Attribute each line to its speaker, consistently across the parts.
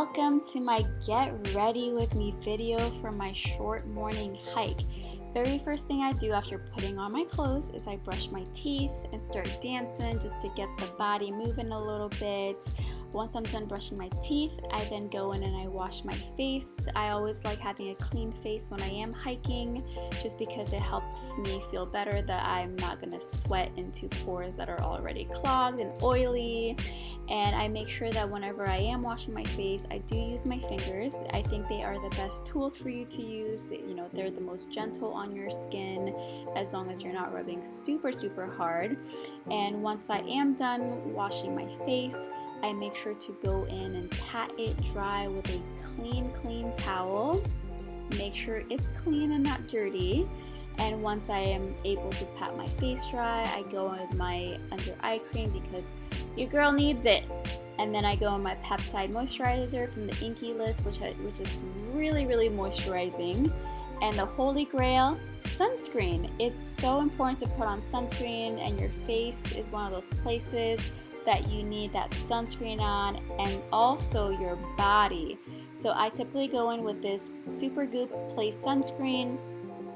Speaker 1: Welcome to my Get Ready With Me video for my short morning hike. Very first thing I do after putting on my clothes is I brush my teeth and start dancing just to get the body moving a little bit. Once I'm done brushing my teeth, I then go in and I wash my face. I always like having a clean face when I am hiking just because it helps me feel better that I'm not going to sweat into pores that are already clogged and oily. And I make sure that whenever I am washing my face, I do use my fingers. I think they are the best tools for you to use. They're the most gentle on your skin as long as you're not rubbing super hard. And once I am done washing my face, I make sure to go in and pat it dry with a clean towel. Make sure it's clean and not dirty. And once I am able to pat my face dry, I go in with my under eye cream because your girl needs it. And then I go in my Peptide moisturizer from the Inkey list, which is really moisturizing. And the holy grail, sunscreen. It's so important to put on sunscreen, and your face is one of those places that you need that sunscreen on, and also your body. So I typically go in with this Supergoop Place sunscreen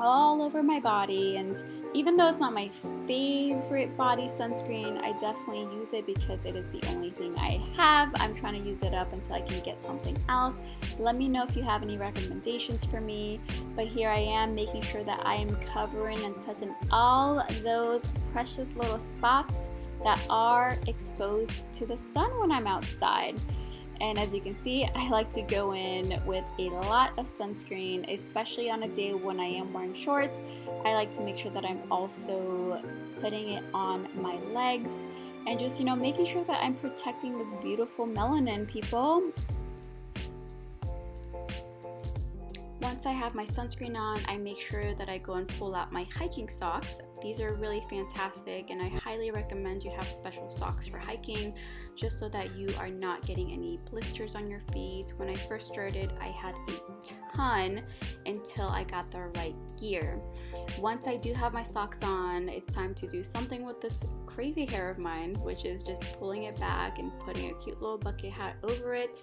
Speaker 1: all over my body, and even though it's not my favorite body sunscreen, I definitely use it because it is the only thing I have. I'm trying to use it up until I can get something else. Let me know if you have any recommendations for me. But here I am making sure that I am covering and touching all those precious little spots that are exposed to the sun when I'm outside. And as you can see, I like to go in with a lot of sunscreen, especially on a day when I am wearing shorts. I like to make sure that I'm also putting it on my legs and just, making sure that I'm protecting this beautiful melanin, people. Once I have my sunscreen on, I make sure that I go and pull out my hiking socks. These are really fantastic, and I highly recommend you have special socks for hiking just so that you are not getting any blisters on your feet. When I first started, I had a ton until I got the right gear. Once I do have my socks on, it's time to do something with this crazy hair of mine, which is just pulling it back and putting a cute little bucket hat over it.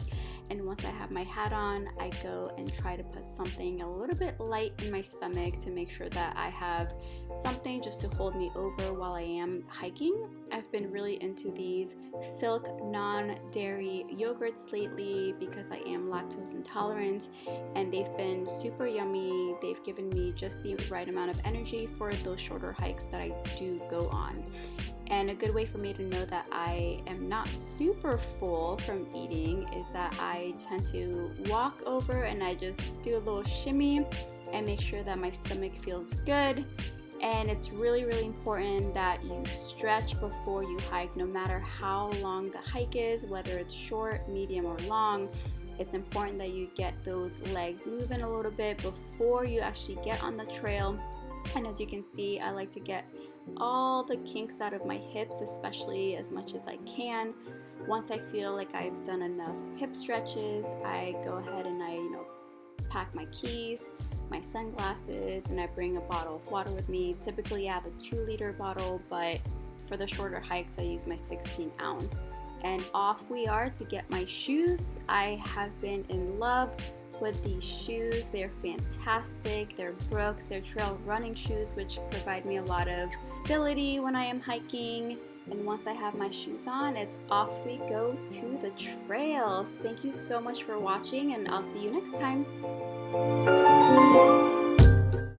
Speaker 1: And once I have my hat on, I go and try to put something a little bit light in my stomach to make sure that I have something just to hold me over while I am hiking. I've been really into these Silk non-dairy yogurts lately because I am lactose intolerant, and they've been super yummy. They've given me just the right amount of energy for those shorter hikes that I do go on. And a good way for me to know that I am not super full from eating is that I tend to walk over and I just do a little shimmy and make sure that my stomach feels good. And it's really important that you stretch before you hike, no matter how long the hike is, whether it's short, medium, or long. It's important that you get those legs moving a little bit before you actually get on the trail. And as you can see, I like to get all the kinks out of my hips, especially as much as I can. Once I feel like I've done enough hip stretches, I go ahead and I pack my keys, my sunglasses, and I bring a bottle of water with me. Typically I have a 2-liter bottle, but for the shorter hikes I use my 16-ounce. And off we are to get my shoes. I have been in love with these shoes. They're fantastic. They're Brooks. They're trail running shoes, which provide me a lot of stability when I am hiking. And once I have my shoes on, it's off we go to the trails. Thank you so much for watching, and I'll see you next time.